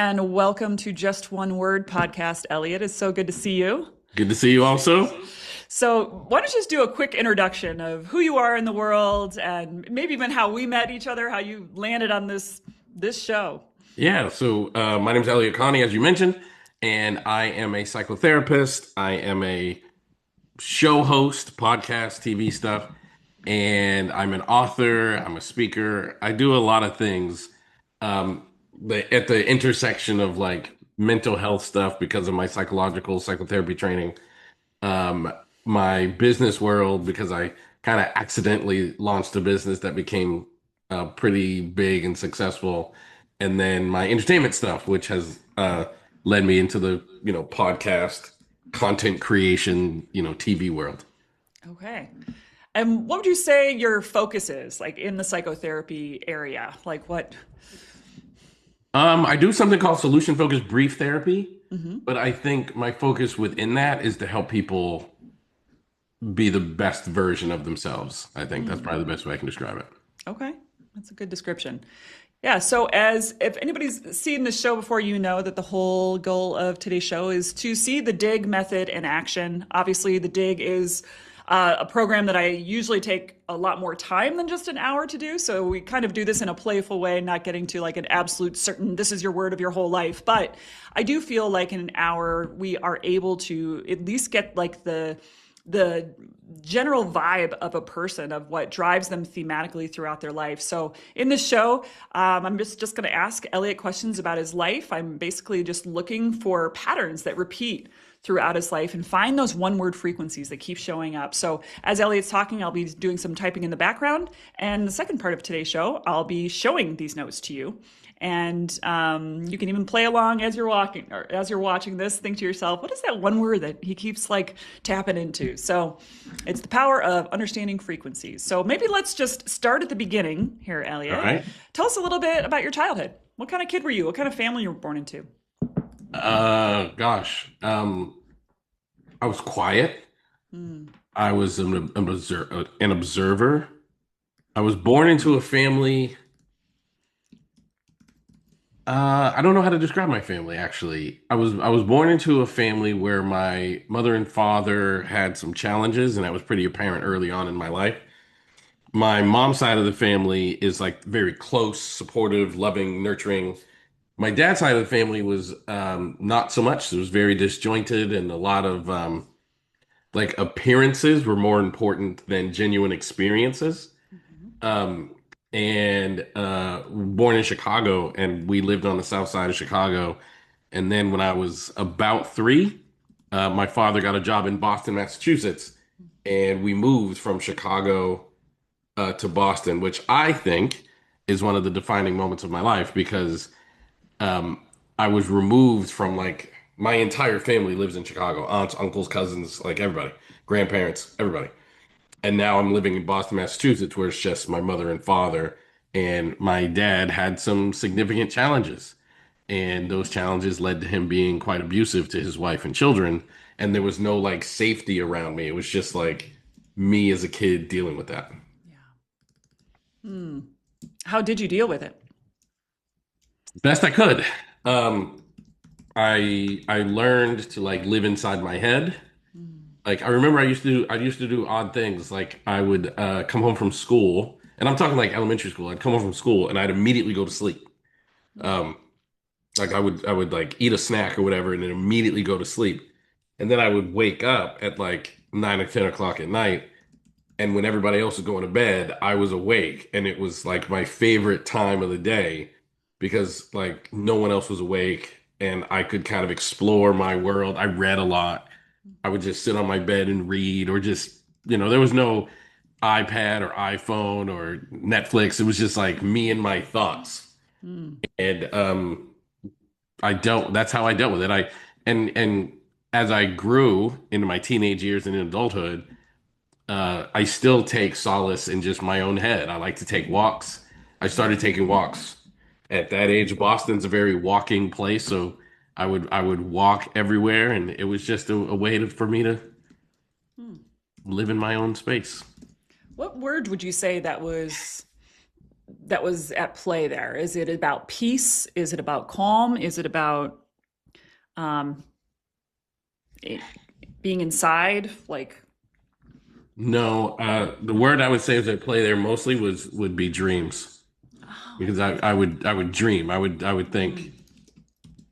and welcome to Just One Word podcast, Elliott. It's so good to see you. Good to see you also. So, why don't you just do a quick introduction of who you are in the world and maybe even how we met each other, how you landed on this show? My name is Elliott Connie, as you mentioned, and I am a psychotherapist. I am a show host, podcast, TV stuff, and I'm an author. I'm a speaker. I do a lot of things at the intersection of like mental health stuff because of my psychological psychotherapy training, um, my business world because I kind of accidentally launched a business that became pretty big and successful, and then my entertainment stuff, which has led me into the podcast content creation, TV world. Okay. And what would you say your focus is, like in the psychotherapy area? Like what? I do something called solution focused brief therapy, Mhm. but I think my focus within that is to help people be the best version of themselves. I think that's probably the best way I can describe it. Okay, that's a good description. Yeah, so as if anybody's seen the show before, you know that the whole goal of today's show is to see the DIG method in action. Obviously, the DIG is a program that I usually take a lot more time than just an hour to do. So we kind of do this in a playful way, not getting to like an absolute certain, this is your word of your whole life. But I do feel like in an hour, we are able to at least get like the general vibe of a person of what drives them thematically throughout their life. So in this show, I'm just going to ask Elliott questions about his life. I'm basically just looking for patterns that repeat throughout his life and find those one word frequencies that keep showing up. So as Elliott's talking, I'll be doing some typing in the background. And the second part of today's show, I'll be showing these notes to you. And you can even play along as you're walking or as you're watching this. Think to yourself, what is that one word that he keeps like tapping into? So it's the power of understanding frequencies. So maybe let's just start at the beginning here, All Elliott. right. Tell us a little bit about your childhood. What kind of kid were you? What kind of family you were born into? Gosh. I was quiet. Hmm. I was an observer. I was born into a family. I don't know how to describe my family, actually. I was born into a family where my mother and father had some challenges, and that was pretty apparent early on in my life. My mom's side of the family is like very close, supportive, loving, nurturing. My dad's side of the family was not so much. It was very disjointed, and a lot of like appearances were more important than genuine experiences. Mhm. Um, and born in Chicago, and we lived on the south side of Chicago. And then when I was about three, my father got a job in Boston, Massachusetts, and we moved from Chicago to Boston, which I think is one of the defining moments of my life because um, I was removed from like my entire family lives in Chicago, aunts, uncles, cousins, like everybody, grandparents, everybody. And now I'm living in Boston, Massachusetts, where it's just my mother and father. And my dad had some significant challenges. And those challenges led to him being quite abusive to his wife and children. And there was no like safety around me. It was just like me as a kid dealing with that. Yeah. Hmm. How did you deal with it? Best I could. Um, I learned to like live inside my head. Hmm. Like I remember I used to do odd things. Like I would come home from school, and I'm talking like elementary school. I'd come home from school and I'd immediately go to sleep. Um, like I would like eat a snack or whatever and then immediately go to sleep. And then I would wake up at like 9 or 10 o'clock at night. And when everybody else was going to bed, I was awake. And it was like my favorite time of the day because like no one else was awake and I could kind of explore my world. I read a lot. I would just sit on my bed and read or just, there was no iPad or iPhone or Netflix. It was just like me and my thoughts. Hmm. And that's how I dealt with it. And as I grew into my teenage years and in adulthood, I still take solace in just my own head. I like to take walks. I started taking walks at that age. Boston's a very walking place, so I would walk everywhere, and it was just a way for me to Hmm. live in my own space. What word would you say that was? that was at play there? Is it about peace? Is it about calm? Is it about um, it, being inside? Like, No, the word I would say is at play there mostly would be dreams oh, because I would dream. I would think,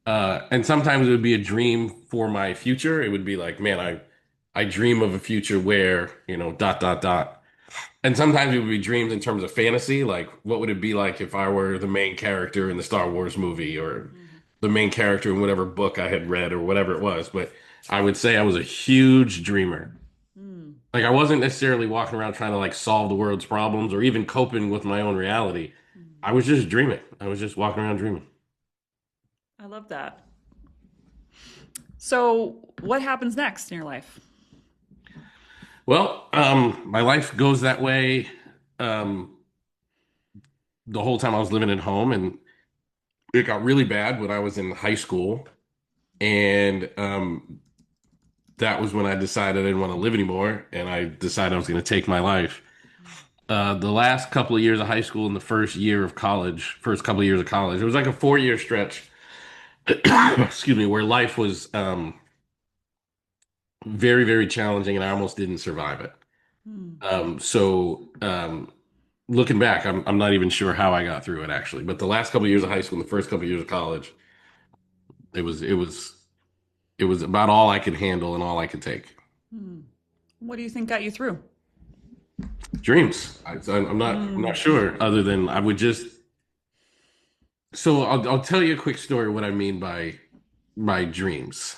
mm, and sometimes it would be a dream for my future. It would be like, man, I dream of a future where, dot dot dot. And sometimes it would be dreams in terms of fantasy, like what would it be like if I were the main character in the Star Wars movie or mhm, the main character in whatever book I had read or whatever it was. But I would say I was a huge dreamer. mm, Like I wasn't necessarily walking around trying to like solve the world's problems or even coping with my own reality. mm. I was just dreaming. I was just walking around dreaming. I love that. So, what happens next in your life? Well, my life goes that way um, the whole time I was living at home, and it got really bad when I was in high school, and that was when I decided I didn't want to live anymore, and I decided I was going to take my life. The last couple of years of high school and the first year of college, first couple of years of college, it was like a 4 year stretch. Excuse me, where life was very, very challenging, and I almost didn't survive it. Mm, Looking back, I'm not even sure how I got through it actually. But the last couple of years of high school and the first couple of years of college, it was about all I could handle and all I could take. mm. What do you think got you through? Dreams. I'm not Mm, sure. Other than I would just. So I'll tell you a quick story what I mean by my dreams.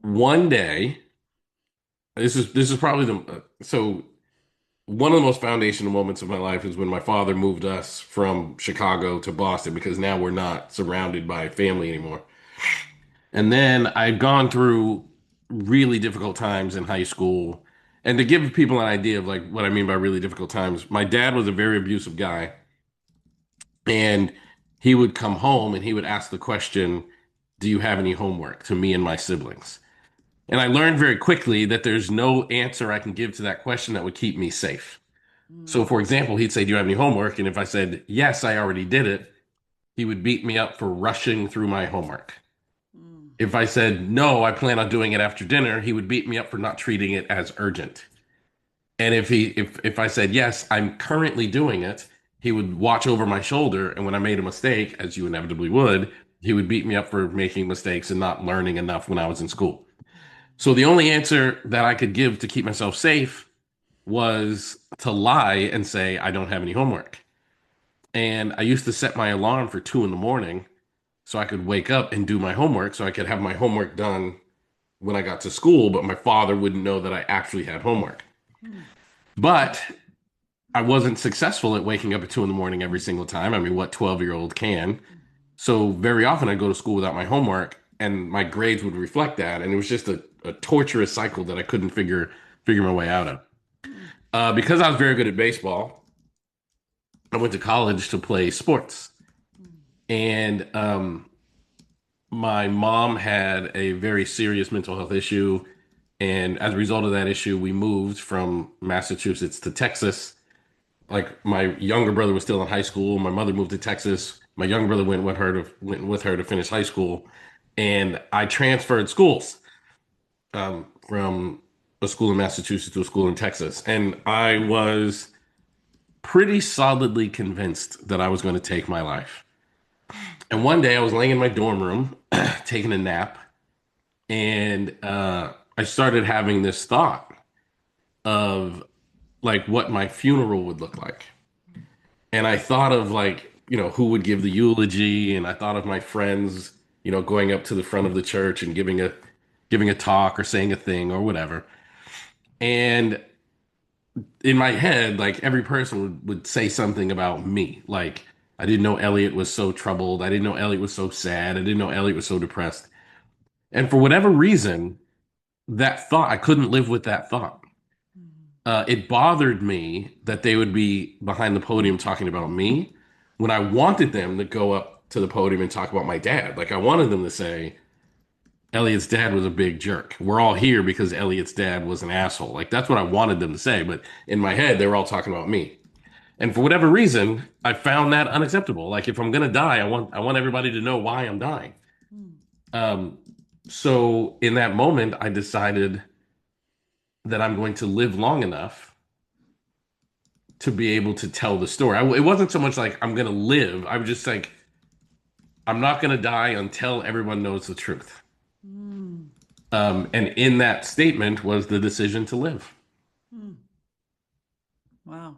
One day, this is probably the so one of the most foundational moments of my life is when my father moved us from Chicago to Boston because now we're not surrounded by family anymore. And then I'd gone through really difficult times in high school. And to give people an idea of like what I mean by really difficult times, my dad was a very abusive guy, and he would come home and he would ask the question, "Do you have any homework?" to me and my siblings. And I learned very quickly that there's no answer I can give to that question that would keep me safe. So, mm, for example, he'd say, "Do you have any homework?" And if I said, "Yes, I already did it," he would beat me up for rushing through my homework. mm, If I said, "No, I plan on doing it after dinner," he would beat me up for not treating it as urgent. And if I said, "Yes, I'm currently doing it," he would watch over my shoulder. And when I made a mistake, as you inevitably would, he would beat me up for making mistakes and not learning enough when I was in school. So the only answer that I could give to keep myself safe was to lie and say, "I don't have any homework." And I used to set my alarm for 2 in the morning so I could wake up and do my homework so I could have my homework done when I got to school, but my father wouldn't know that I actually had homework. mm, But I wasn't successful at waking up at 2 in the morning every single time. I mean, what 12-year-old can? mm. So very often I'd go to school without my homework, and my grades would reflect that. And it was just a torturous cycle that I couldn't figure my way out of. Mm. Because I was very good at baseball, I went to college to play sports. Mm. And my mom had a very serious mental health issue. And as a result of that issue, we moved from Massachusetts to Texas. Like my younger brother was still in high school. My mother moved to Texas. My younger brother went with her to finish high school, and I transferred schools from a school in Massachusetts to a school in Texas. And I was pretty solidly convinced that I was going to take my life. And one day I was laying in my dorm room taking a nap, and I started having this thought of like what my funeral would look like. And I thought of like, who would give the eulogy, and I thought of my friends, going up to the front of the church and giving a talk or saying a thing or whatever. And in my head, like every person would say something about me. Like, I didn't know Elliott was so troubled. I didn't know Elliott was so sad. I didn't know Elliott was so depressed. And for whatever reason, that thought, I couldn't live with that thought. Mm. It bothered me that they would be behind the podium talking about me when I wanted them to go up to the podium and talk about my dad. Like, I wanted them to say, Elliott's dad was a big jerk. We're all here because Elliott's dad was an asshole. Like, that's what I wanted them to say. But in my head, they were all talking about me. And for whatever reason, I found that unacceptable. Like if I'm gonna die, I want everybody to know why I'm dying. Mm. Um, so in that moment, I decided that I'm going to live long enough to be able to tell the story. It wasn't so much like I'm gonna live. I was just like, I'm not gonna die until everyone knows the truth. Mm. And in that statement was the decision to live. Mm. Wow.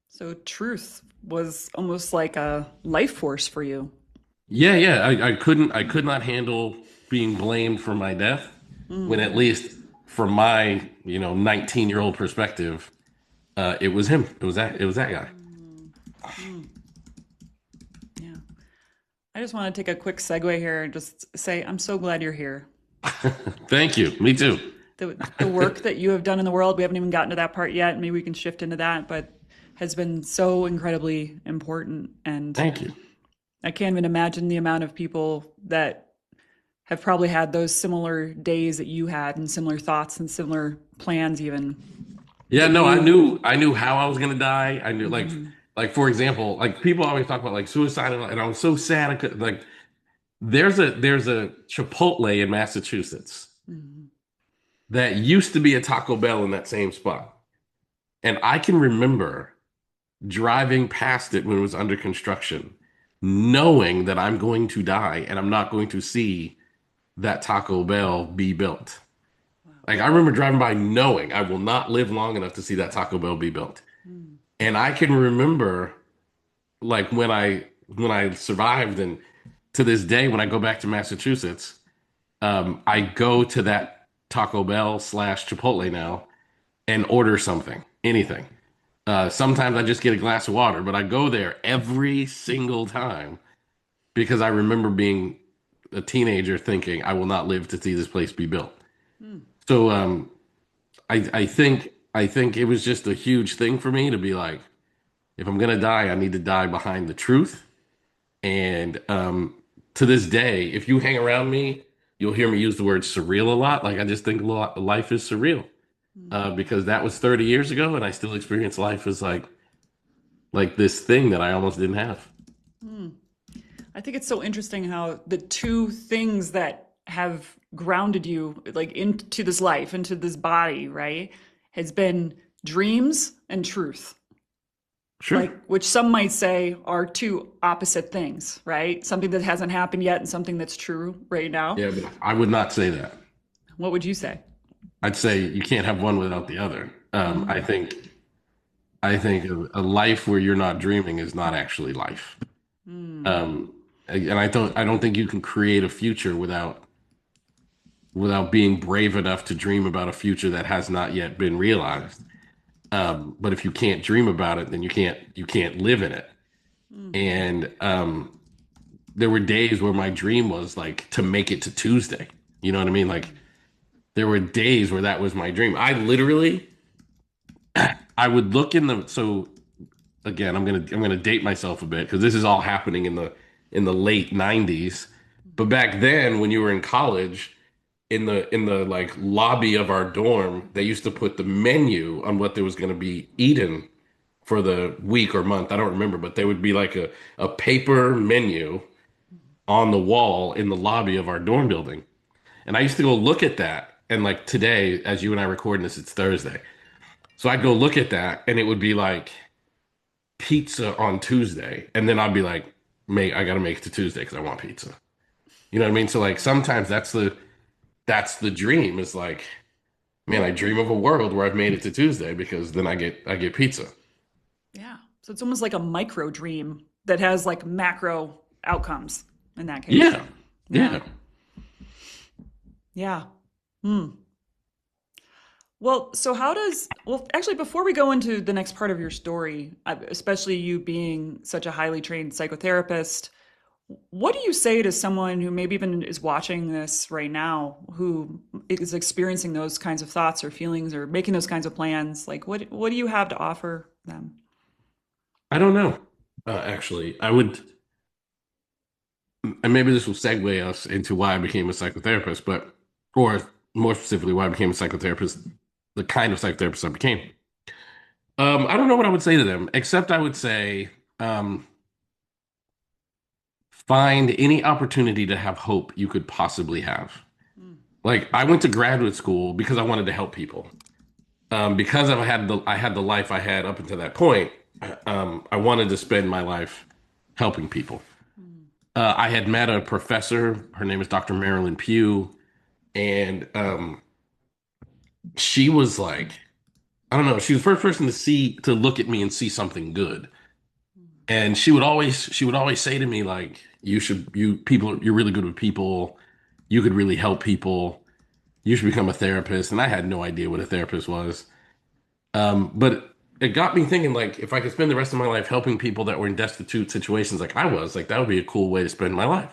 So truth was almost like a life force for you. Yeah, yeah. I could not handle being blamed for my death when Mm. at least from my, 19-year-old perspective, it was him. It was that guy. Mm. Mm. Yeah. I just want to take a quick segue here and just say I'm so glad you're here. Thank you. Me too. The work that you have done in the world, we haven't even gotten to that part yet. Maybe we can shift into that, but has been so incredibly important. And Thank you. I can't even imagine the amount of people that have probably had those similar days that you had and similar thoughts and similar plans even Yeah, that no, you I knew how I was gonna die. I knew Mhm. like for example, like people always talk about like suicide and I was so sad I could like there's a Chipotle in Massachusetts Mhm. that used to be a Taco Bell in that same spot. And I can remember driving past it when it was under construction, knowing that I'm going to die and I'm not going to see that Taco Bell be built. Wow. Like I remember driving by knowing I will not live long enough to see that Taco Bell be built. Mm. And I can remember like when I survived and to this day when I go back to Massachusetts, I go to that Taco Bell slash Chipotle now and order something, anything. Sometimes I just get a glass of water, but I go there every single time because I remember being a teenager thinking I will not live to see this place be built. Mm. So I think it was just a huge thing for me to be like, if I'm gonna die, I need to die behind the truth. And to this day, if you hang around me, you'll hear me use the word surreal a lot. Like I just think life is surreal Mm. because that was 30 years ago, and I still experience life as like this thing that I almost didn't have. Mm. I think it's so interesting how the two things that have grounded you like into this life, into this body, right, has been dreams and truth. Sure. Like which some might say are two opposite things, right? Something that hasn't happened yet and something that's true right now. Yeah, but I would not say that. What would you say? I'd say you can't have one without the other. Mm. I think a life where you're not dreaming is not actually life. Mm. Um, and I don't think you can create a future without being brave enough to dream about a future that has not yet been realized. But if you can't dream about it, then you can't live in it. Mm-hmm. And there were days where my dream was like to make it to Tuesday. You know what I mean? Like there were days where that was my dream. I literally I would look in the so again, I'm gonna date myself a bit because this is all happening in the late 90s. But back then, when you were in college, in the like lobby of our dorm, they used to put the menu on what there was gonna be eaten for the week or month. I don't remember, but there would be like a paper menu on the wall in the lobby of our dorm building. And I used to go look at that. And like today, as you and I recording this, it's Thursday. So I'd go look at that and it would be like pizza on Tuesday. And then I'd be like, mate, I gotta make it to Tuesday because I want pizza. You know what I mean? So like sometimes that's the dream. Is like, man, I dream of a world where I've made it to Tuesday because then I get pizza. Yeah. So it's almost like a micro dream that has like macro outcomes in that case. Yeah. Yeah. Yeah. Yeah. Hmm. Well, so how does, well, actually, before we go into the next part of your story, especially you being such a highly trained psychotherapist, what do you say to someone who maybe even is watching this right now who is experiencing those kinds of thoughts or feelings or making those kinds of plans? Like, what do you have to offer them? I don't know. Actually, I would, and maybe this will segue us into why I became a psychotherapist, but, or more specifically, why I became a psychotherapist, the kind of psychotherapist I became. I don't know what I would say to them, except I would say, um, find any opportunity to have hope you could possibly have. Mm, Like I went to graduate school because I wanted to help people. Because I had the life I had up until that point. I wanted to spend my life helping people. mm, I had met a professor. Her name is Dr. Marilyn Pugh, and she was like, I don't know. She was the first person to look at me and see something good. mm, And she would always say to me like, you're really good with people. You could really help people. You should become a therapist. And I had no idea what a therapist was. But it got me thinking like, if I could spend the rest of my life helping people that were in destitute situations like I was, like that would be a cool way to spend my life.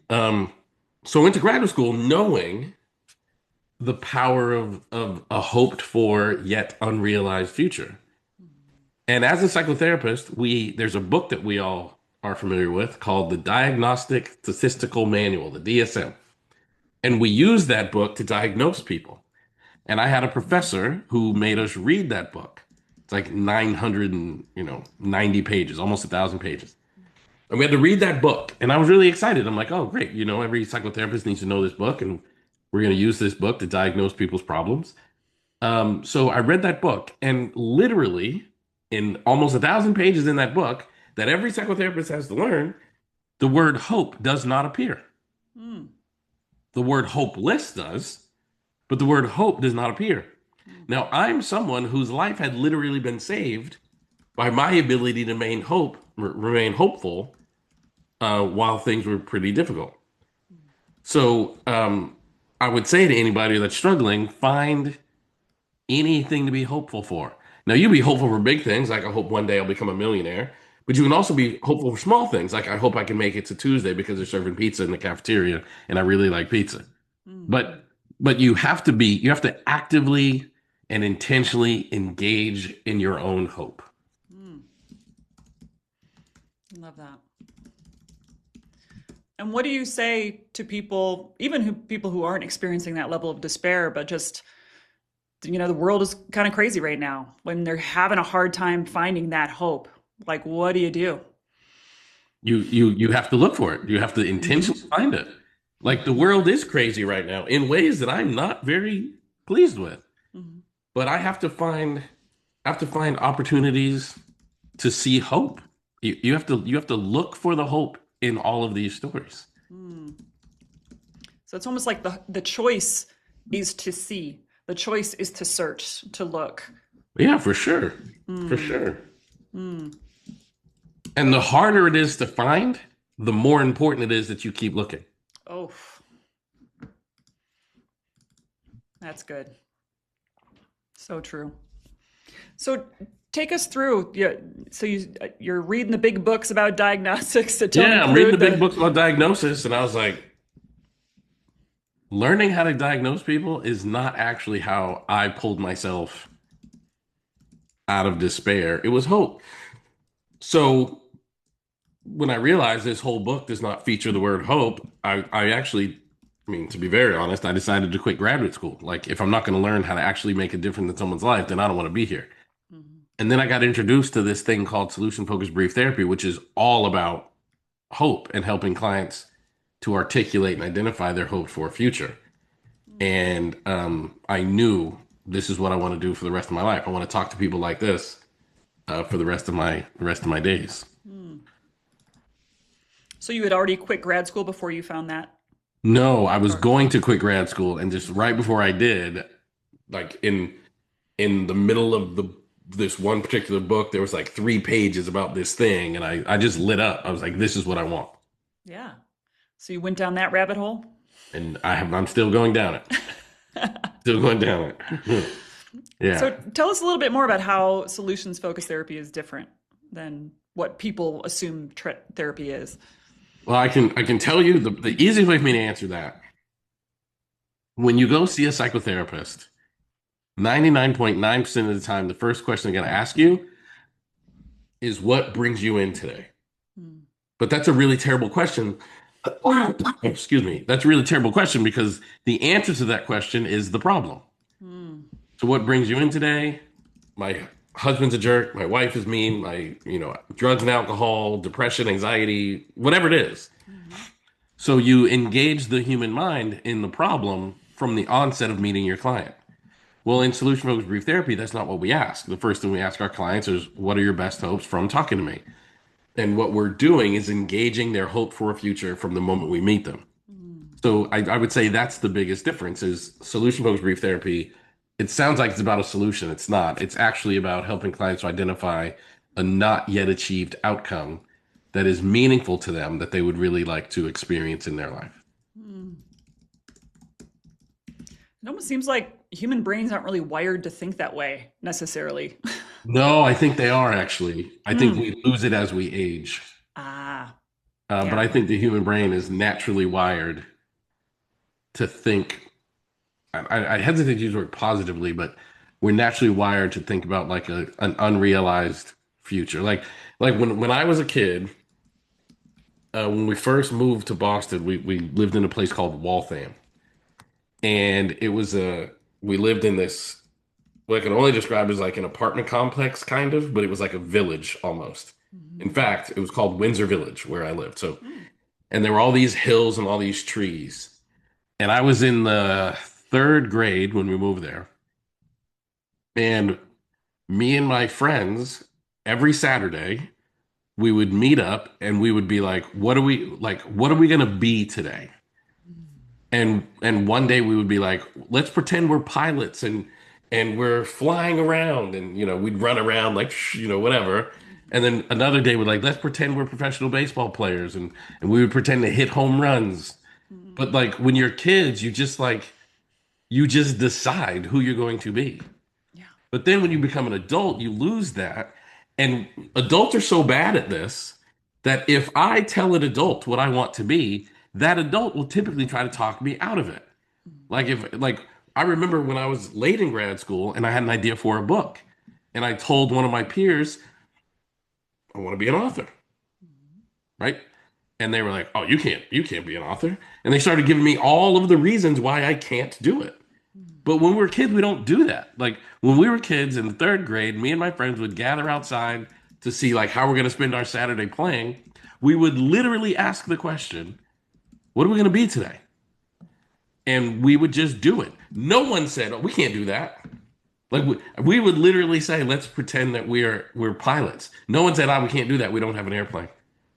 Um, so I went to graduate school knowing the power of a hoped for yet unrealized future. mm, And as a psychotherapist, there's a book that we all are familiar with called the Diagnostic Statistical Manual, the DSM. And we use that book to diagnose people. And I had a professor who made us read that book. It's like 900 and, 90 pages, almost 1,000 pages. And we had to read that book. And I was really excited. I'm like, oh, great. Every psychotherapist needs to know this book. And we're going to use this book to diagnose people's problems. So I read that book, and literally, in almost 1,000 pages in that book, that every psychotherapist has to learn, the word hope does not appear. mm, The word hopeless does, but the word hope does not appear. mm, Now, I'm someone whose life had literally been saved by my ability to remain hopeful while things were pretty difficult. So, I would say to anybody that's struggling, find anything to be hopeful for. Now, you be hopeful for big things, like I hope one day I'll become a millionaire, but you can also be hopeful for small things, like I hope I can make it to Tuesday because they're serving pizza in the cafeteria and I really like pizza. mm, But you have to actively and intentionally engage in your own hope. mm. Love that. And what do you say to people, even people who aren't experiencing that level of despair, but just, the world is kind of crazy right now, when they're having a hard time finding that hope? Like, what do you do? You have to look for it. You have to Hmm. intentionally find it. Like the world is crazy right now in ways that I'm not very pleased with. Hmm. But I have to find opportunities to see hope. You have to look for the hope in all of these stories. Mm. So it's almost like the choice is to see, the choice is to search, to look. Yeah, for sure. For Mm. sure. Mm. And the harder it is to find, the more important it is that you keep looking. Oh, that's good. So true. So take us through. Yeah. So you're reading the big books about diagnostics that don't Yeah, I'm reading the include big the. books about diagnosis, and I was like, learning how to diagnose people is not actually how I pulled myself out of despair. It was hope. So when I realized this whole book does not feature the word hope, I actually, I mean, to be very honest, I decided to quit graduate school. Like, if I'm not going to learn how to actually make a difference in someone's life, then I don't want to be here. Mhm. And then I got introduced to this thing called solution focused brief therapy, which is all about hope and helping clients to articulate and identify their hopes for a future. And I knew this is what I want to do for the rest of my life. I want to talk to people like this for the rest of my days. Mm. So you had already quit grad school before you found that? No, I was Or, going to quit grad school, and just right before I did, like in the middle of the this one particular book, there was like 3 pages about this thing, and I just lit up. I was like, this is what I want, yeah. So you went down that rabbit hole? and I'm still going down it, still going down it. So Yeah. tell us a little bit more about how solutions focused therapy is different than what people assume therapy is. Well, I can tell you the easiest way for me to answer that. When you go see a psychotherapist, 99.9% of the time, the first question they're going to ask you is what brings you in today? Mm. But that's a really terrible question. Excuse me. That's a really terrible question because the answer to that question is the problem. Mm. So what brings you in today? My husband's a jerk, my wife is mean, my, drugs and alcohol, depression, anxiety, whatever it is. Hmm. So you engage the human mind in the problem from the onset of meeting your client. Well, in solution focused brief therapy, that's not what we ask. The first thing we ask our clients is, what are your best hopes from talking to me? And what we're doing is engaging their hope for a future from the moment we meet them. So I would say that's the biggest difference is solution focused brief therapy. It sounds like it's about a solution. It's not. It's actually about helping clients to identify a not yet achieved outcome that is meaningful to them that they would really like to experience in their life. Mm. It almost seems like human brains aren't really wired to think that way necessarily. No, I think they are actually. I think Mm. we lose it as we age. Ah, But yeah. I think the human brain is naturally wired to think. I hesitate to use the word positively, but we're naturally wired to think about like an unrealized future. Like when I was a kid, when we first moved to Boston, we lived in a place called Waltham, and it was a we lived in this what I can only describe as like an apartment complex kind of, but it was like a village almost. In Hmm. fact, it was called Windsor Village where I lived. So, Mm. and there were all these hills and all these trees. And I was in the third grade when we moved there. And me and my friends, every Saturday, we would meet up and we would be what are we gonna be today? And one day we would be like, let's pretend we're pilots and we're flying around and we'd run around like whatever. And then another day we're like, let's pretend we're professional baseball players and we would pretend to hit home runs. But Mm. like when you're kids, you just decide who you're going to be. Yeah. But then when you become an adult, you lose that. And adults are so bad at this that if I tell an adult what I want to be, that adult will typically try to talk me out of it. Mm. Like I remember when I was late in grad school and I had an idea for a book, and I told one of my peers, I want to be an author, right? And they were like, "Oh, you can't be an author." And they started giving me all of the reasons why I can't do it. Mm. But when we're kids, we don't do that. Like when we were kids in the third grade, me and my friends would gather outside to see like how we're going to spend our Saturday playing. We would literally ask the question, "What are we going to be today?" And we would just do it. No one said, "Oh, we can't do that." Like we would literally say, "Let's pretend that we're pilots." No one said, "Oh, we can't do that. We don't have an airplane."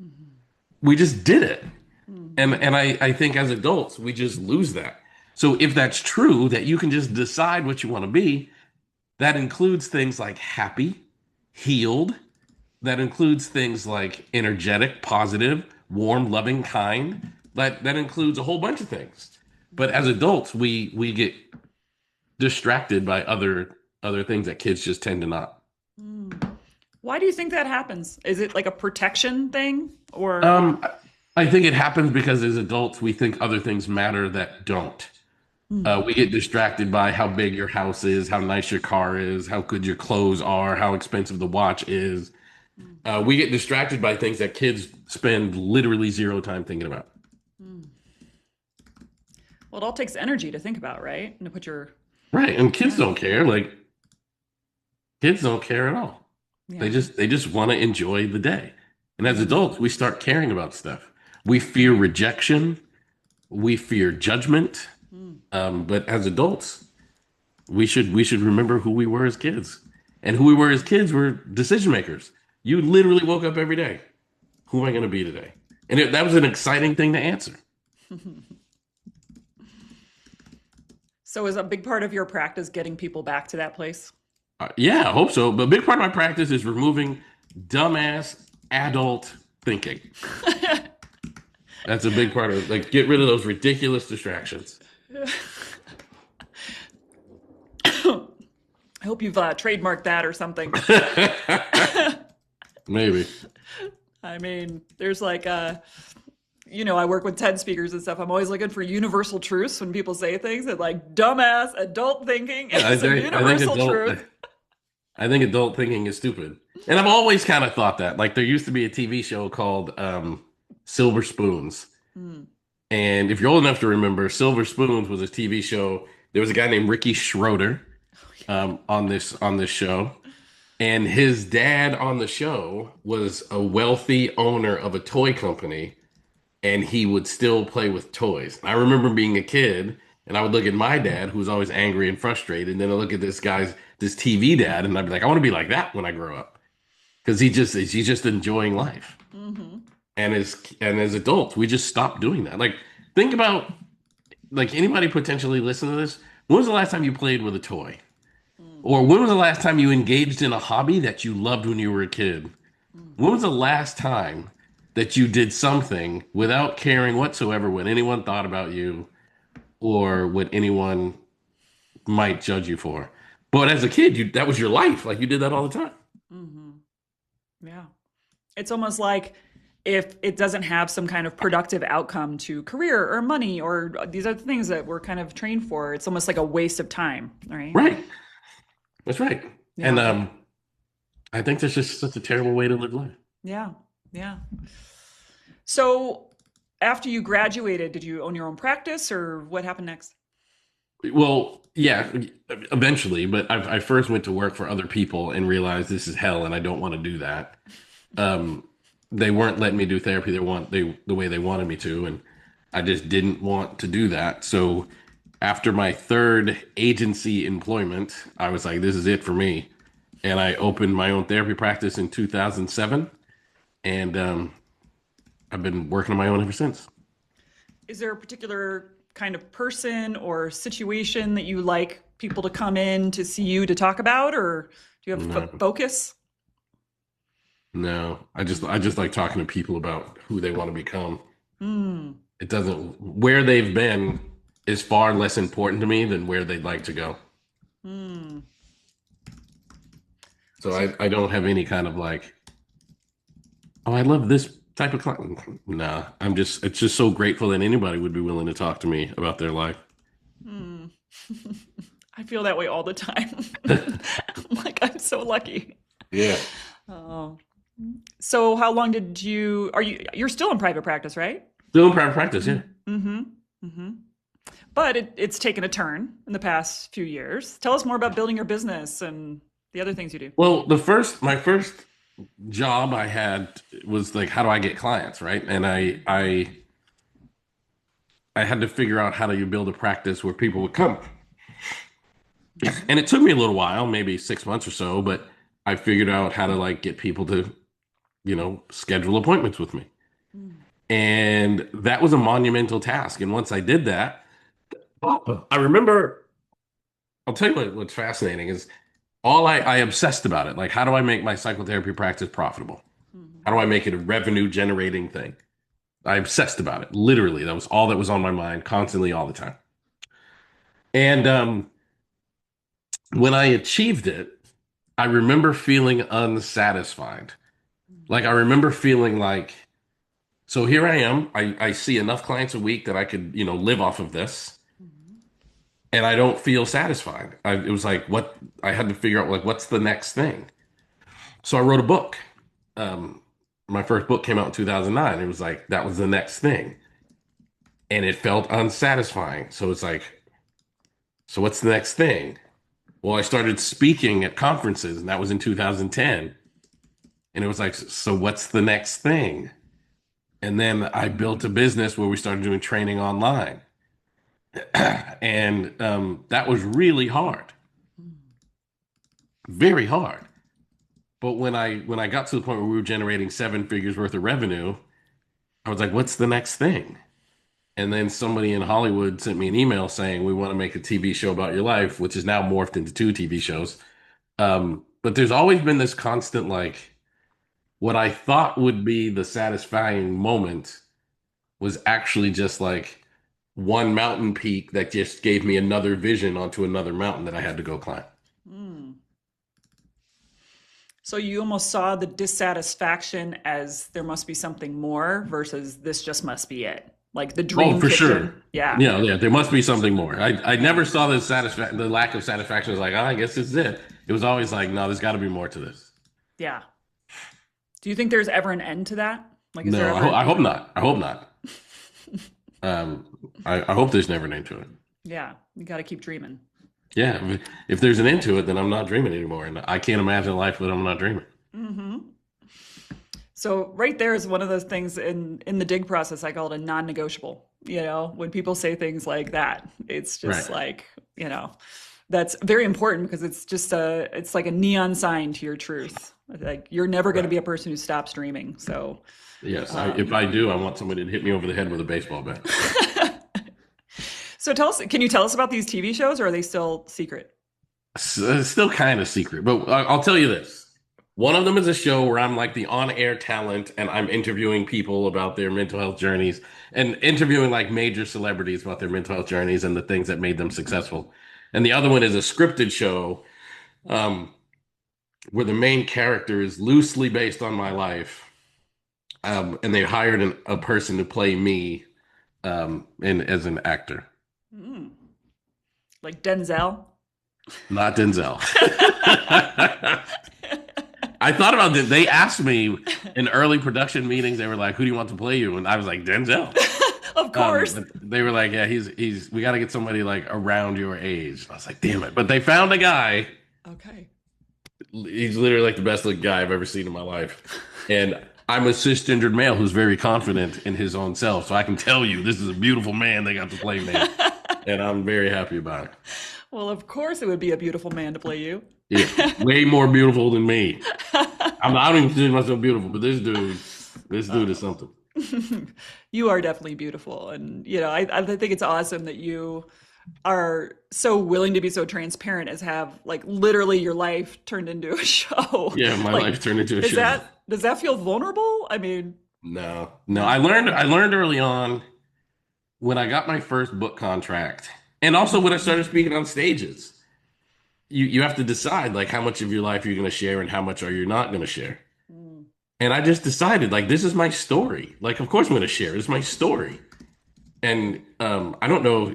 Mhm. We just did it. And Mhm. and I think as adults, we just lose that. So if that's true, that you can just decide what you want to be, that includes things like happy, healed. That includes things like energetic, positive, warm, loving, kind. That includes a whole bunch of things. But as adults, we get distracted by other things that kids just tend to not. Mm. Why do you think that happens? Is it like a protection thing or? Um, I think it happens because as adults, we think other things matter that don't. Mm. We get distracted by how big your house is, how nice your car is, how good your clothes are, how expensive the watch is. Mm. We get distracted by things that kids spend literally zero time thinking about. Mm. Well, it all takes energy to think about, right? And to put your, Right. And kids yeah, don't care. Like kids don't care at all. They yeah. just want to enjoy the day. And as Mm. adults, we start caring about stuff. We fear rejection. We fear judgment. Mm. But as adults, we should remember who we were as kids. And who we were as kids were decision makers. You literally woke up every day. Who am I going to be today? And that was an exciting thing to answer. So is a big part of your practice getting people back to that place? Yeah, I hope so. But a big part of my practice is removing dumbass adult thinking. That's a big part of like get rid of those ridiculous distractions. I hope you've trademarked that or something. Maybe. I mean, there's like I work with TED speakers and stuff. I'm always looking for universal truths when people say things and like dumbass adult thinking Yeah, is a universal truth. I think adult thinking is stupid. And I've always kind of thought that. Like there used to be a TV show called Silver Spoons. Hmm. And if you're old enough to remember, Silver Spoons was a TV show. There was a guy named Ricky Schroeder on this show. And his dad on the show was a wealthy owner of a toy company, and he would still play with toys. I remember being a kid, and I would look at my dad, who was always angry and frustrated, and then I look at this TV dad, and I'd be like, I want to be like that when I grow up, because he's just enjoying life. Hmm. And as adults, we just stopped doing that. Like, think about like anybody potentially listen to this. When was the last time you played with a toy? Or when was the last time you engaged in a hobby that you loved when you were a kid? When was the last time that you did something without caring whatsoever what anyone thought about you or what anyone might judge you for? But as a kid, that was your life. Like you did that all the time. Hmm. Yeah. It's almost like if it doesn't have some kind of productive outcome to career or money or these other things that we're kind of trained for, it's almost like a waste of time, right? Right. That's right. And Yeah. I think that's just such a terrible way to live life. Yeah. Yeah. So after you graduated, did you own your own practice or what happened next? Well, yeah, eventually, but I first went to work for other people and realized this is hell and I don't want to do that. Um, they weren't letting me do therapy the way they wanted me to, and I just didn't want to do that. So after my third agency employment, I was like, this is it for me. And I opened my own therapy practice in 2007, and I've been working on my own ever since. Is there a particular kind of person or situation that you like people to come in to see you to talk about, or do you have No, focus? no, I just like talking to people about who they want to become. Hmm. It doesn't, where they've been is far less important to me than where they'd like to go. Hmm. So So, I don't have any kind of like, oh, I love this type of client. Nah, it's just so grateful that anybody would be willing to talk to me about their life. hmm. I feel that way all the time. I'm like, I'm so lucky. Yeah. Oh. So how long did you're still in private practice, right? Still in private practice, yeah. Mm-hmm. Mm-hmm. But it's taken a turn in the past few years. Tell us more about building your business and the other things you do. Well, my first job I had was like, how do I get clients, right? And I had to figure out how do you build a practice where people would come. And it took me a little while, maybe 6 months or so, but I figured out how to like get people to, schedule appointments with me. Mm. And that was a monumental task. And once I did that, I remember, I'll tell you what's fascinating is I obsessed about it. Like, how do I make my psychotherapy practice profitable? Mhm. How do I make it a revenue generating thing? I obsessed about it. Literally, that was all that was on my mind constantly all the time. And when I achieved it, I remember feeling unsatisfied. Like, I remember feeling like, so here I am. I see enough clients a week that I could, live off of this. Mhm. And I don't feel satisfied. It was like, what I had to figure out, like, what's the next thing? So I wrote a book. Um, my first book came out in 2009. It was like, that was the next thing. And it felt unsatisfying. So it's like, so what's the next thing? Well, I started speaking at conferences, and that was in 2010. And it was like, so what's the next thing? And then I built a business where we started doing training online. And that was really hard, very hard. But when I got to the point where we were generating seven figures worth of revenue, I was like, what's the next thing? And then somebody in Hollywood sent me an email saying, we want to make a TV show about your life, which is now morphed into two TV shows. But there's always been this constant, like, what I thought would be the satisfying moment was actually just like one mountain peak that just gave me another vision onto another mountain that I had to go climb. Mm. So you almost saw the dissatisfaction as there must be something more versus this just must be it. Like the Oh, dream for kicked sure. in. Yeah. Yeah, there must be something more. I never saw the lack of satisfaction as like, oh, I guess this is it. It was always like, no, there's got to be more to this. Yeah. Do you think there's ever an end to that? Like, is there No, ever? I hope not. I hope not. Um, I hope there's never an end to it. Yeah. You got to keep dreaming. Yeah, if there's an end to it, then I'm not dreaming anymore, and I can't imagine life that I'm not dreaming. Hmm. So right there is one of those things in the dig process. I call it a non-negotiable. When people say things like that, it's Right. just like, you know, that's very important because it's like a neon sign to your truth. Like you're never going to Right. be a person who stops dreaming. So, Yes. If um, I do, I want somebody to hit me over the head with a baseball bat. so can you tell us about these TV shows, or are they still secret? It's still kind of secret, but I'll tell you this. One of them is a show where I'm like the on-air talent and I'm interviewing people about their mental health journeys and interviewing like major celebrities about their mental health journeys and the things that made them successful. And the other one is a scripted show um, where the main character is loosely based on my life. And they hired a person to play me as an actor, Mm, like Denzel? not Denzel. I thought about this. They asked me in early production meetings, they were like, "Who do you want to play you?" And I was like, "Denzel." Of course. But they were like, "Yeah, he's. We got to get somebody like around your age." I was like, "Damn it!" But they found a guy. Okay. He's literally like the best looking guy I've ever seen in my life, and I'm a cisgendered male who's very confident in his own self. So I can tell you, this is a beautiful man they got to play me, and I'm very happy about it. Well, of course it would be a beautiful man to play you. Yeah, way more beautiful than me. I don't even consider myself beautiful, but this dude is something. You are definitely beautiful. And, I think it's awesome that you are so willing to be so transparent as have like literally your life turned into a show. Yeah, my Like, life turned into a is show. does that feel vulnerable? I mean, No, no. I learned early on when I got my first book contract, and also when I started speaking on stages. You have to decide like how much of your life you're going to share and how much are you not going to share. mm, And I just decided like this is my story. Like of course I'm going to share. It's my story. And I don't know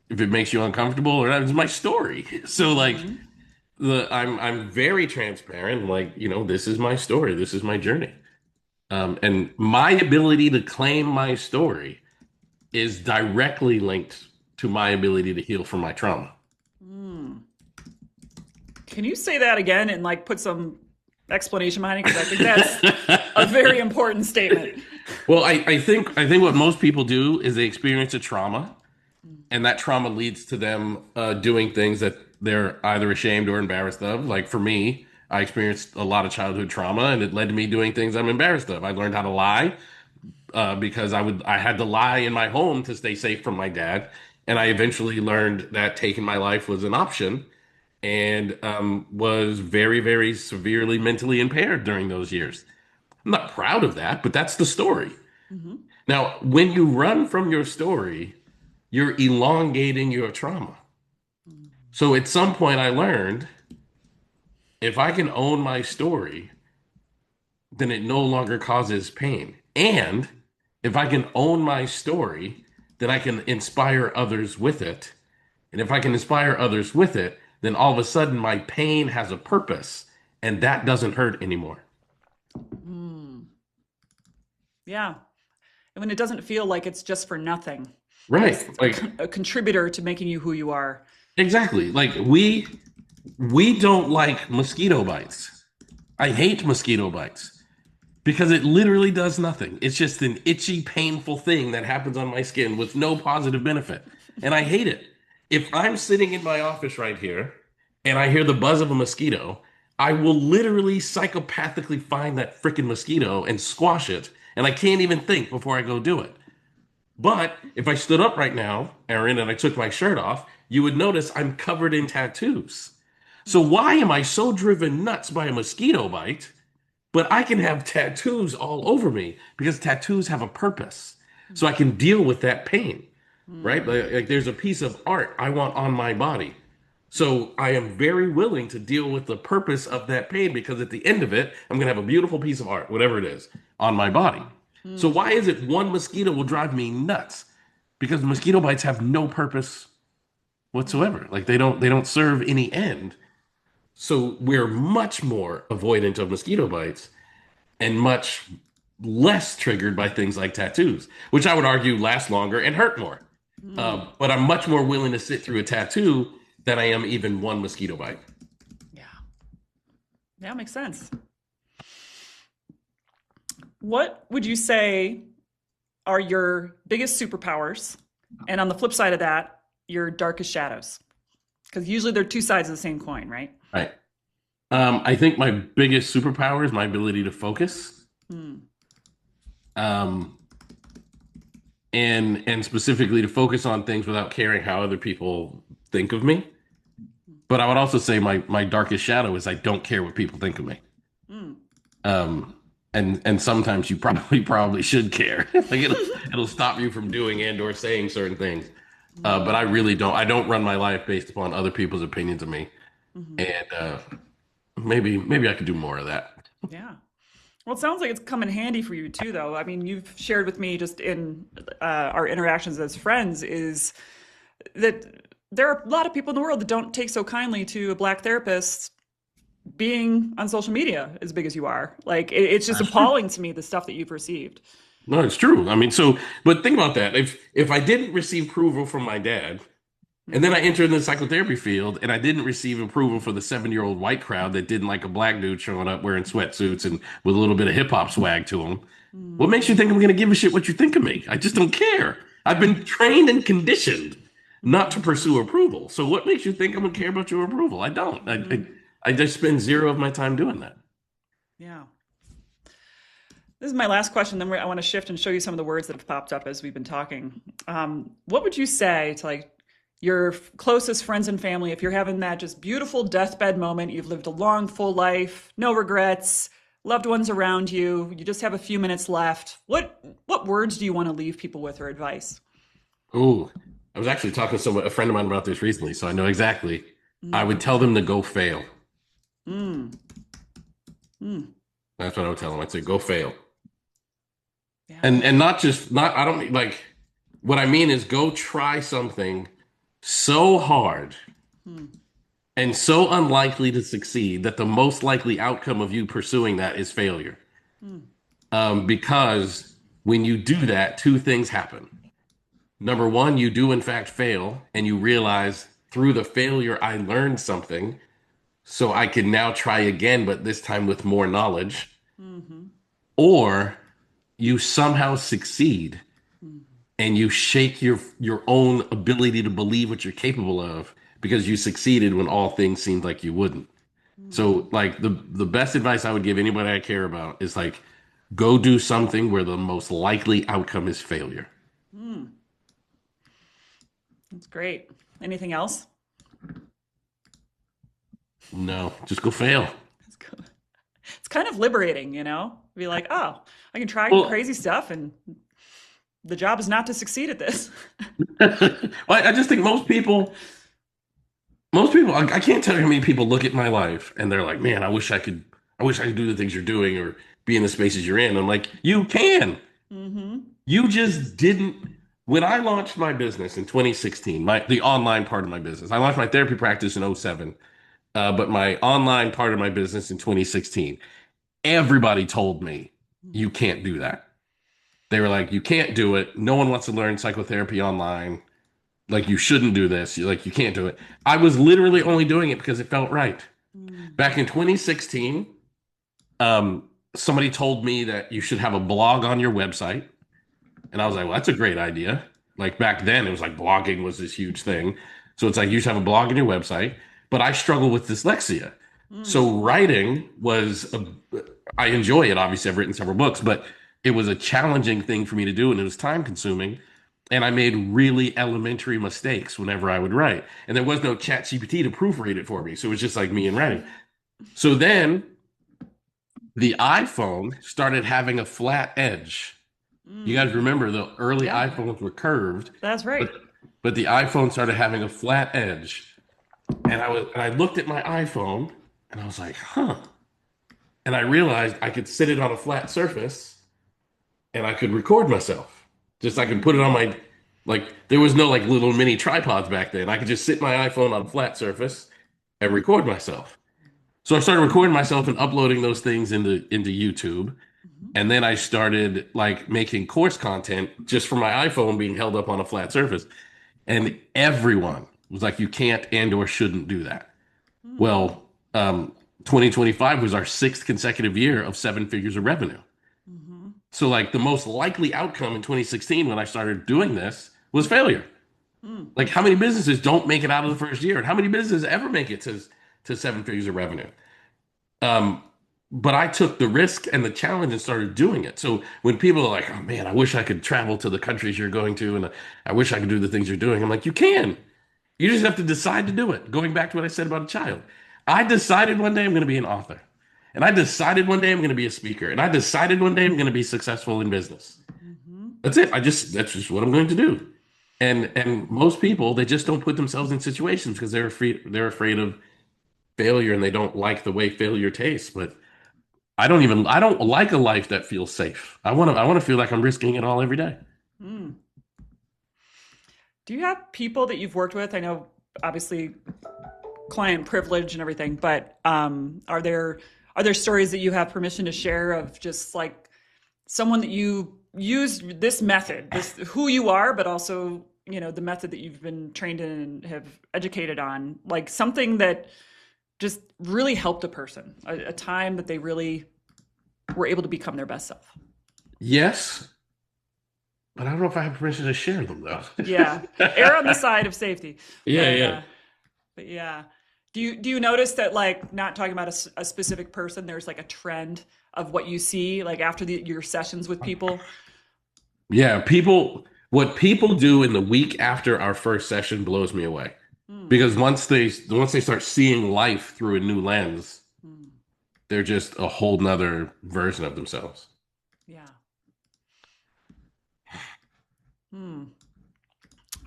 if it makes you uncomfortable or not. It's my story. So like mhm. I'm very transparent. Like this is my story. This is my journey. And my ability to claim my story is directly linked to my ability to heal from my trauma. Mm. Can you say that again and like put some explanation behind it? Because I think that's a very important statement. Well, I think what most people do is they experience a trauma, and that trauma leads to them doing things that they're either ashamed or embarrassed of. Like for me, I experienced a lot of childhood trauma, and it led to me doing things I'm embarrassed of. I learned how to lie because I had to lie in my home to stay safe from my dad, and I eventually learned that taking my life was an option, and was very very severely mentally impaired during those years. I'm not proud of that, but that's the story. Hmm. Now, when you run from your story, you're elongating your trauma. So at some point, I learned if I can own my story, then it no longer causes pain. And if I can own my story, then I can inspire others with it. And if I can inspire others with it, then all of a sudden my pain has a purpose and that doesn't hurt anymore. Mm. Yeah. And when it doesn't feel like it's just for nothing, that Right. it's Like a contributor to making you who you are. exactly. Like we don't like mosquito bites. I hate mosquito bites because it literally does nothing. It's just an itchy, painful thing that happens on my skin with no positive benefit. And I hate it. If I'm sitting in my office right here and I hear the buzz of a mosquito, I will literally psychopathically find that freaking mosquito and squash it. And I can't even think before I go do it. But if I stood up right now, Aaron, and I took my shirt off, you would notice I'm covered in tattoos. So why am I so driven nuts by a mosquito bite, but I can have tattoos all over me because tattoos have a purpose. So I can deal with that pain, right? Mm. Like there's a piece of art I want on my body. So I am very willing to deal with the purpose of that pain because at the end of it, I'm going to have a beautiful piece of art, whatever it is, on my body. So Mm. why is it one mosquito will drive me nuts? Because mosquito bites have no purpose whatsoever. Like they don't serve any end. So we're much more avoidant of mosquito bites and much less triggered by things like tattoos, which I would argue last longer and hurt more. Mm. But I'm much more willing to sit through a tattoo than I am even one mosquito bite. Yeah. Yeah, makes sense. What would you say are your biggest superpowers? And on the flip side of that, your darkest shadows? Because usually they're two sides of the same coin, right? Right. I think my biggest superpower is my ability to focus. Hmm. Um, and specifically to focus on things without caring how other people think of me. But I would also say my darkest shadow is I don't care what people think of me. Hmm. Um, and sometimes you probably should care. Like it'll stop you from doing and or saying certain things. But I really don't. I don't run my life based upon other people's opinions of me. Mm-hmm. And maybe I could do more of that. Yeah. Well, it sounds like it's come in handy for you too, though. I mean, you've shared with me just in our interactions as friends is that there are a lot of people in the world that don't take so kindly to a black therapist being on social media as big as you are. Like, it's just That's true. appalling to me the stuff that you've received. No, it's true. I mean, but think about that. If I didn't receive approval from my dad, and then Mm-hmm. I entered the psychotherapy field and I didn't receive approval for the 7-year-old white crowd that didn't like a black dude showing up wearing sweatsuits and with a little bit of hip hop swag to him. What makes you think I'm going to give a shit what you think of me? I just don't care. I've been trained and conditioned not to Mm-hmm. pursue approval. So what makes you think I'm going to care about your approval? I don't. Mm-hmm. I just spend zero of my time doing that. Yeah. This is my last question. Then I want to shift and show you some of the words that have popped up as we've been talking. What would you say to like your closest friends and family if you're having that just beautiful deathbed moment? You've lived a long, full life, no regrets, loved ones around you. You just have a few minutes left. What words do you want to leave people with or advice? Ooh, I was actually talking to a friend of mine about this recently, so I know exactly. I Mm, would tell them to go fail. mm, mm. That's what I would tell them. I'd say go fail. Yeah. And not just not I don't like what I mean is go try something so hard Mm, and so unlikely to succeed that the most likely outcome of you pursuing that is failure. mm, Because when you do that, two things happen. Number one, you do in fact fail, and you realize through the failure, I learned something, so I can now try again, but this time with more knowledge. mm-hmm, Or you somehow succeed mm, and you shake your own ability to believe what you're capable of because you succeeded when all things seemed like you wouldn't. mm, So like the best advice I would give anybody I care about is like go do something where the most likely outcome is failure. mm. That's great. Anything else? No, just go fail. That's good. It's kind of liberating, you know? Be like, oh, I can try Well, crazy stuff and the job is not to succeed at this. well, I just think most people, I can't tell you how many people look at my life and they're like, man, I wish I could do the things you're doing or be in the spaces you're in. I'm like, you can. Mm-hmm. You just didn't. When I launched my business in 2016, the online part of my business, I launched my therapy practice in '07, but my online part of my business in 2016, everybody told me you can't do that. They were like, you can't do it. No one wants to learn psychotherapy online. Like you shouldn't do this. Like you can't do it. I was literally only doing it because it felt right. Mm-hmm. Back in 2016, somebody told me that you should have a blog on your website. And I was like, well, that's a great idea. Like back then, it was like blogging was this huge thing. So it's like you should have a blog on your website. But I struggle with dyslexia. Mm, So writing I enjoy it. Obviously, I've written several books, but it was a challenging thing for me to do and it was time consuming. And I made really elementary mistakes whenever I would write. And there was no chat GPT to proofread it for me. So it was just like me and writing. So then the iPhone started having a flat edge. You mm. guys remember the early Yeah, iPhones were curved, that's but right. but the iPhone started having a flat edge. And I looked at my iPhone and I was like, huh. And I realized I could sit it on a flat surface and I could record myself. Just I could put it on Mm, my like there was no like little mini tripods back then. I could just sit my iPhone on a flat surface and record myself. So I started recording myself and uploading those things into YouTube. mhm, And then I started like making course content just for my iPhone being held up on a flat surface. And everyone, was like, you can't and or shouldn't do that. Hmm. Well, 2025 was our sixth consecutive year of seven figures of revenue. Hmm. So, like, the most likely outcome in 2016 when I started doing this was failure. Hmm. Like, how many businesses don't make it out of the first year, and how many businesses ever make it to seven figures of revenue? Um, but I took the risk and the challenge and started doing it. So when people are like, "Oh man, I wish I could travel to the countries you're going to, and I wish I could do the things you're doing," I'm like, "You can. You just have to decide to do it." Going back to what I said about a child, I decided one day I'm going to be an author, and I decided one day I'm going to be a speaker, and I decided one day I'm going to be successful in business. Hmm. That's it. That's just what I'm going to do. And most people, they just don't put themselves in situations because they're afraid of failure, and they don't like the way failure tastes. But I don't like a life that feels safe. I want to feel like I'm risking it all every day. Hmm. Do you have people that you've worked with? I know, obviously, client privilege and everything, but are there stories that you have permission to share of just like someone that you used this method, this who you are, but also the method that you've been trained in and have educated on, like something that just really helped a person, a time that they really were able to become their best self? Yes, but I don't know if I have permission to share them though. Yeah, err on the side of safety, Yeah, but yeah. uh, but yeah. Do you notice that, like, not talking about a specific person, there's like a trend of what you see like after your sessions with people? Yeah, what people do in the week after our first session blows me away. Hmm. Because once they start seeing life through a new lens, Hmm. they're just a whole nother version of themselves. Yeah. Hmm.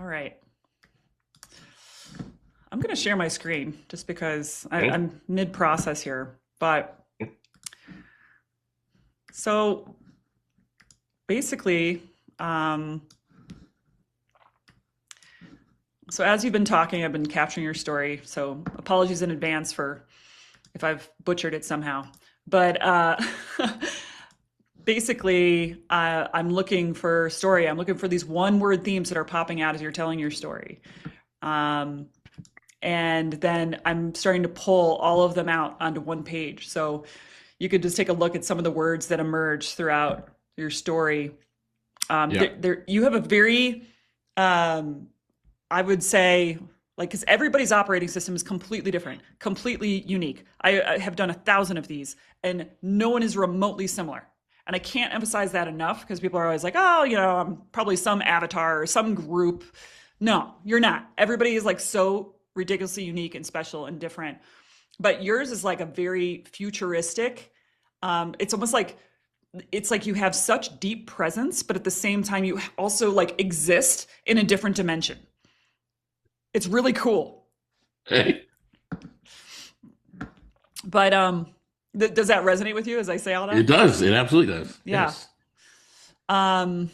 All right. I'm going to share my screen just because Okay? I'm mid process here. But so basically, um, so as you've been talking, I've been capturing your story. So apologies in advance for if I've butchered it somehow. But basically, I'm looking for story. I'm looking for these one word themes that are popping out as you're telling your story. Um, and then I'm starting to pull all of them out onto one page. So you could just take a look at some of the words that emerge throughout your story. Yeah. You have a very, um, I would say, like, because everybody's operating system is completely different, completely unique. I have done 1,000 of these, and no one is remotely similar. And I can't emphasize that enough because people are always like, oh, I'm probably some avatar or some group. No, you're not. Everybody is like so ridiculously unique and special and different. But yours is like a very futuristic. It's like you have such deep presence, but at the same time, you also like exist in a different dimension. It's really cool. Hey, But does that resonate with you as I say all it that? does. It absolutely does. Yeah. Yes. Um,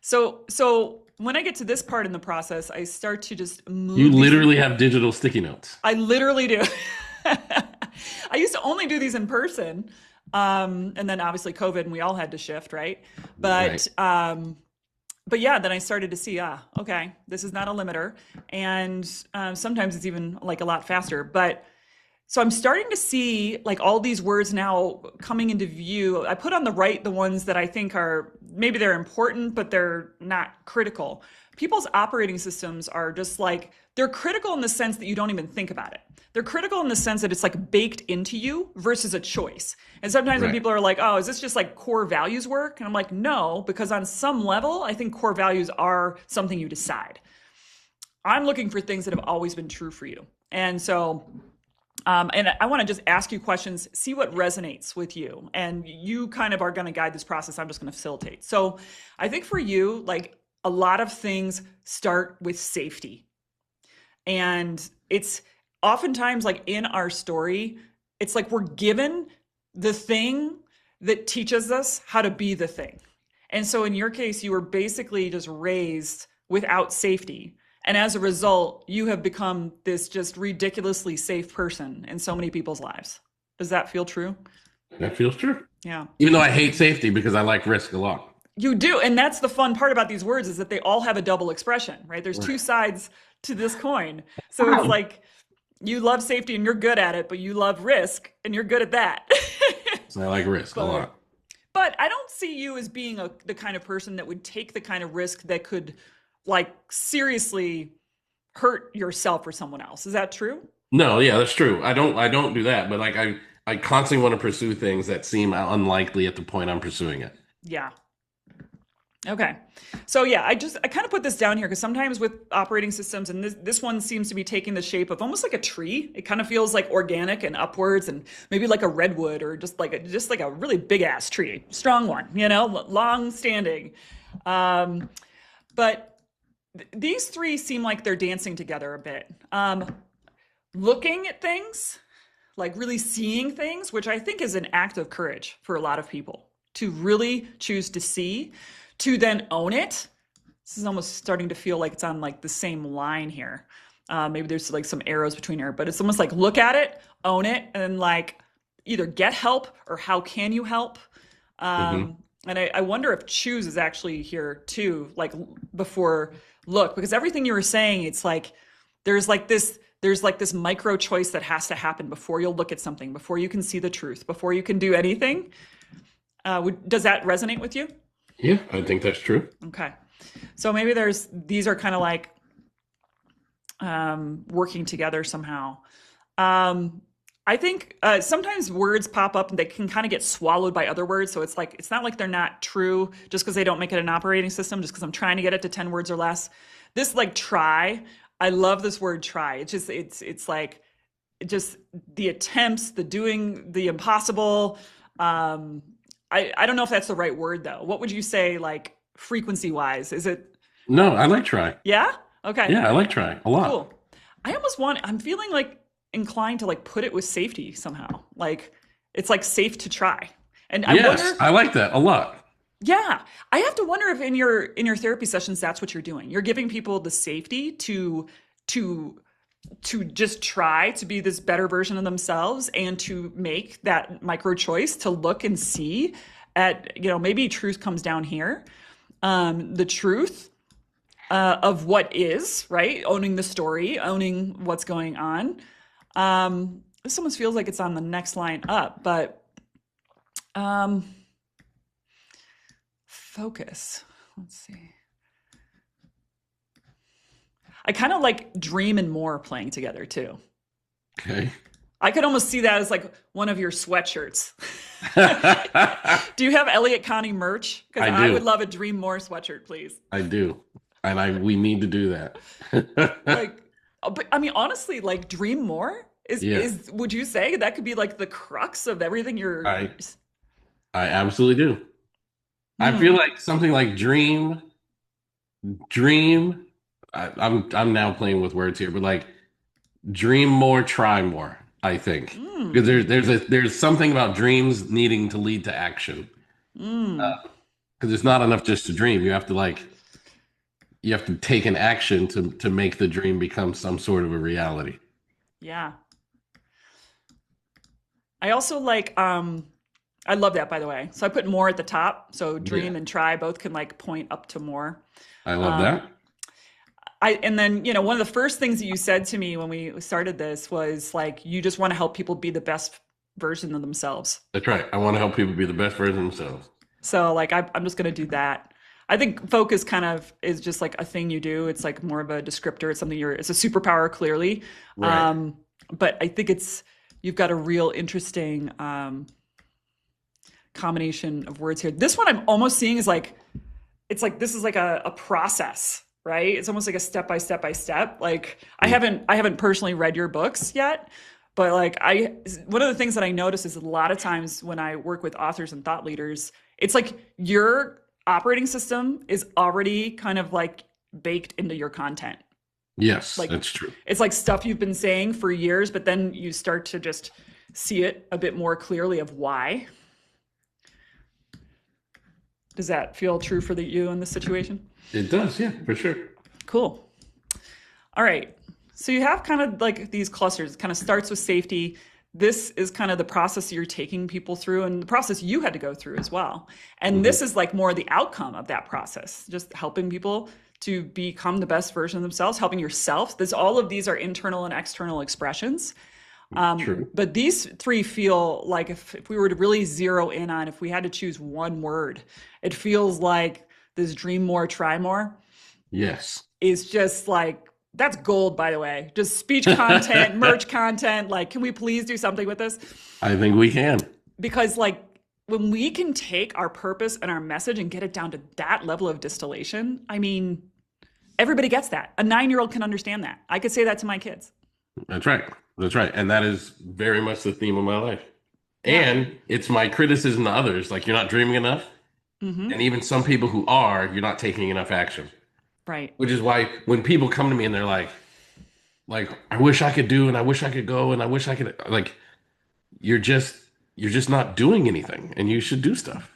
so when I get to this part in the process, I start to just You move these. literally have digital sticky notes. I literally do. I used to only do these in person. And then obviously COVID and we all had to shift, right? Right. But yeah, then I started to see, okay, this is not a limiter. And sometimes it's even like a lot faster. But so I'm starting to see like all these words now coming into view. I put on the right the ones that I think are maybe they're important, but they're not critical. People's operating systems are just like they're critical in the sense that you don't even think about it. They're critical in the sense that it's like baked into you versus a choice. And sometimes when Right. people are like, oh, is this just like core values work? And I'm like, no, because on some level, I think core values are something you decide. I'm looking for things that have always been true for you. And so and I want to just ask you questions, see what resonates with you. And you kind of are going to guide this process. I'm just going to facilitate. So I think for you, like a lot of things start with safety. And it's oftentimes like in our story, it's like we're given the thing that teaches us how to be the thing. And so in your case, you were basically just raised without safety. And as a result, you have become this just ridiculously safe person in so many people's lives. Does that feel true? That feels true. Yeah. Even though I hate safety because I like risk a lot. You do. And that's the fun part about these words is that they all have a double expression, right? There's two Right. sides to this coin. So it's like you love safety and you're good at it, but you love risk and you're good at that. So I like risk a but lot. but I don't see you as being the kind of person that would take the kind of risk that could like seriously hurt yourself or someone else. Is that true? No, yeah, that's true. I don't do that, but like I constantly want to pursue things that seem unlikely at the point I'm pursuing it. Yeah. Okay. So yeah, I kind of put this down here because sometimes with operating systems, and this one seems to be taking the shape of almost like a tree. It kind of feels like organic and upwards, and maybe like a redwood or just like a really big ass tree, strong one, long standing. Um, but these three seem like they're dancing together a bit. Looking at things, like really seeing things, which I think is an act of courage for a lot of people to really choose to see, to then own it. This is almost starting to feel like it's on like the same line here. Maybe there's like some arrows between here, but it's almost like look at it, own it, and like either get help or how can you help? Hmm. And I wonder if choose is actually here too, like before look, because everything you were saying, it's like there's like this there's like this micro choice that has to happen before you'll look at something, before you can see the truth, before you can do anything. Does that resonate with you? Yeah, I think that's true. Okay. So maybe these are kind of like working together somehow. Um, I think sometimes words pop up and they can kind of get swallowed by other words. So it's like, it's not like they're not true just because they don't make it an operating system, just because I'm trying to get it to 10 words or less. This like try, I love this word try. It's like just the attempts, the doing the impossible. Um, I don't know if that's the right word though. What would you say like frequency wise? Is it, No, I like trying. yeah? Okay. Yeah, I like trying a lot. Cool. I'm feeling like inclined to like put it with safety somehow. Like it's like safe to try. And I Yes, wonder, I like that a lot. yeah, I have to wonder if in your therapy sessions that's what you're doing. You're giving people the safety to to just try to be this better version of themselves and to make that micro choice to look and see at, maybe truth comes down here. The truth of what is, right? Owning the story, owning what's going on. This almost feels like it's on the next line up, but um, focus. Let's see. I kind of like dream and more playing together too. Okay. I could almost see that as like one of your sweatshirts. Do you have Elliott Connie merch? Because I I would do. love a Dream More sweatshirt, please. I do. And we need to do that. Like, but I mean, honestly, like Dream More Yeah, would you say that could be like the crux of everything you're? I I absolutely do. I feel Hmm. like something like dream. I'm now playing with words here, but like dream more, try more, I think. Because Hmm. there's something about dreams needing to lead to action. Hmm. Because it's not enough just to dream. You have to take an action to make the dream become some sort of a reality. Yeah. I also like I love that by the way. So I put more at the top. So Yeah, dream and try both can like point up to more. I love Um that. and then, one of the first things that you said to me when we started this was like you just want to help people be the best version of themselves. That's right. I want to help people be the best version of themselves. So like I'm just going to do that. I think focus kind of is just like a thing you do. It's like more of a descriptor. It's something it's a superpower clearly. Right. Um, but I think you've got a real interesting combination of words here. This one I'm almost seeing is like, it's like, this is like a process, right? It's almost like a step by step by step. Like I haven't personally read your books yet, but like one of the things that I notice is a lot of times when I work with authors and thought leaders, it's like your operating system is already kind of like baked into your content. Yes, Like that's true. it's like stuff you've been saying for years, but then you start to just see it a bit more clearly of why. Does that feel true for you in this situation? It does, yeah, for sure. Cool. All right. So you have kind of like these clusters. It kind of starts with safety, this is kind of the process you're taking people through and the process you had to go through as well. And Mhm. this is like more the outcome of that process, just helping people to become the best version of themselves, helping yourself. There's all of these are internal and external expressions. True. But these three feel like if we were to really zero in on, if we had to choose one word, it feels like this dream more, try more Yes. is just like, that's gold, by the way. Just speech content, merch content. Like, can we please do something with this? I think we can. Because, like, when we can take our purpose and our message and get it down to that level of distillation, I mean, everybody gets that. A 9-year-old can understand that. I could say that to my kids. That's right. That's right. And that is very much the theme of my life. Yeah. And it's my criticism to others. Like, you're not dreaming enough. Mm-hmm. And even some people who are, you're not taking enough action. Right. Which is why when people come to me and they're like, I wish I could do, and I wish I could go, and I wish I could, like, you're just not doing anything, and you should do stuff.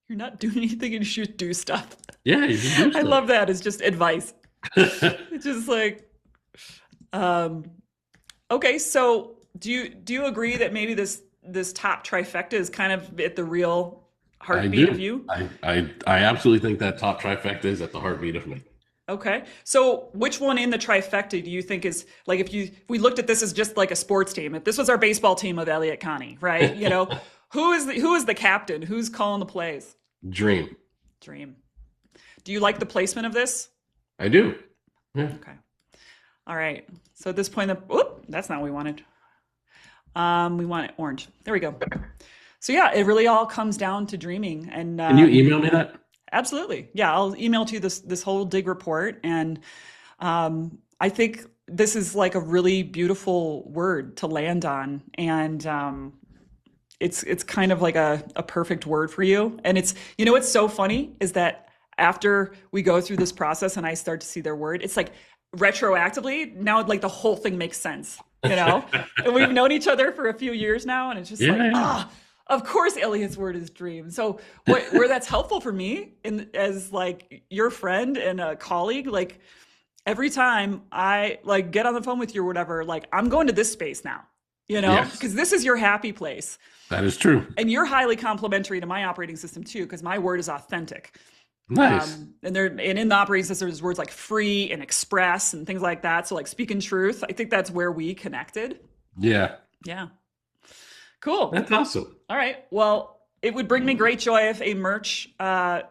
You're not doing anything and you should do stuff. Yeah, you should do I stuff. love that. It's just advice. It's just like, um, okay, so do you agree that maybe this top trifecta is kind of at the real I heartbeat of do. you? I absolutely think that top trifecta is at the heartbeat of me. Okay. So which one in the trifecta do you think is like if we looked at this as just like a sports team, if this was our baseball team of Elliott, Connie, right? You know, who is the captain? Who's calling the plays? Dream. Dream. Do you like the placement of this? I do. Yeah. Okay. All right. So at this point, that's not what we wanted. We want it orange. There we go. So yeah, it really all comes down to dreaming. And Can you email me that? absolutely, yeah, I'll email to you this whole dig report, and I think this is like a really beautiful word to land on, and it's kind of like a perfect word for you. And it's what's so funny is that after we go through this process and I start to see their word, it's like retroactively now like the whole thing makes sense, and we've known each other for a few years now, and it's just Yeah, like yeah. of course Elliott's word is dream. So where that's helpful for me as like your friend and a colleague, like every time I like get on the phone with you or whatever, like I'm going to this space now, Yes, because this is your happy place. that is true. And you're highly complimentary to my operating system too, because my word is authentic. Nice. And in the operating system, there's words like free and express and things like that. So like speaking truth, I think that's where we connected. Yeah, Yeah. Cool. that's awesome. All right. Well, it would bring me great joy if a merch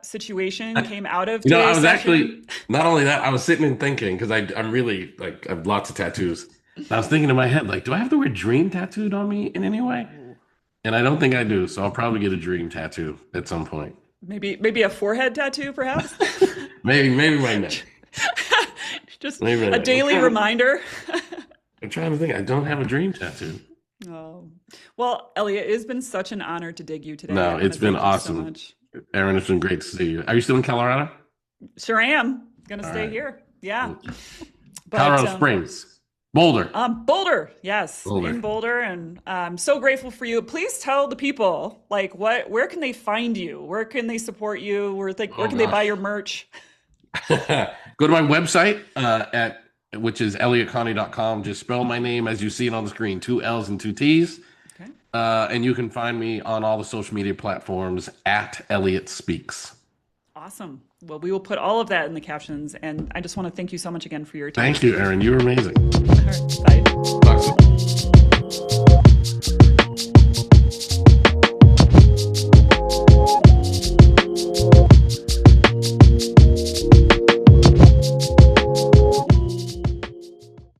situation came out of You know, I today's was session. actually not only that, I was sitting and thinking because I'm really like I have lots of tattoos. And I was thinking in my head, like, do I have the word dream tattooed on me in any way? And I don't think I do, so I'll probably get a dream tattoo at some point. Maybe a forehead tattoo, perhaps. Maybe my neck. Just Maybe my a neck. daily reminder. I'm trying to think. I don't have a dream tattoo. Oh. Well, Elliot, it has been such an honor to dig you today. I No, wanna it's been thank you so awesome. much. Aaron, it's been great to see you. Are you still in Colorado? Sure am. Gonna All stay right. here. Yeah. But Colorado Springs, Boulder. Boulder, yes, Boulder. in Boulder, and I'm so grateful for you. Please tell the people like where can they find you? Where can they support you? Where Oh, can they buy gosh. your merch? Go to my website which is elliottconnie.com. Just spell my name as you see it on the screen, 2 L's and 2 T's. Okay. And you can find me on all the social media platforms at Elliott Speaks. Awesome. Well, we will put all of that in the captions, and I just want to thank you so much again for your time. Thank you, Aaron. You're amazing. All right, bye.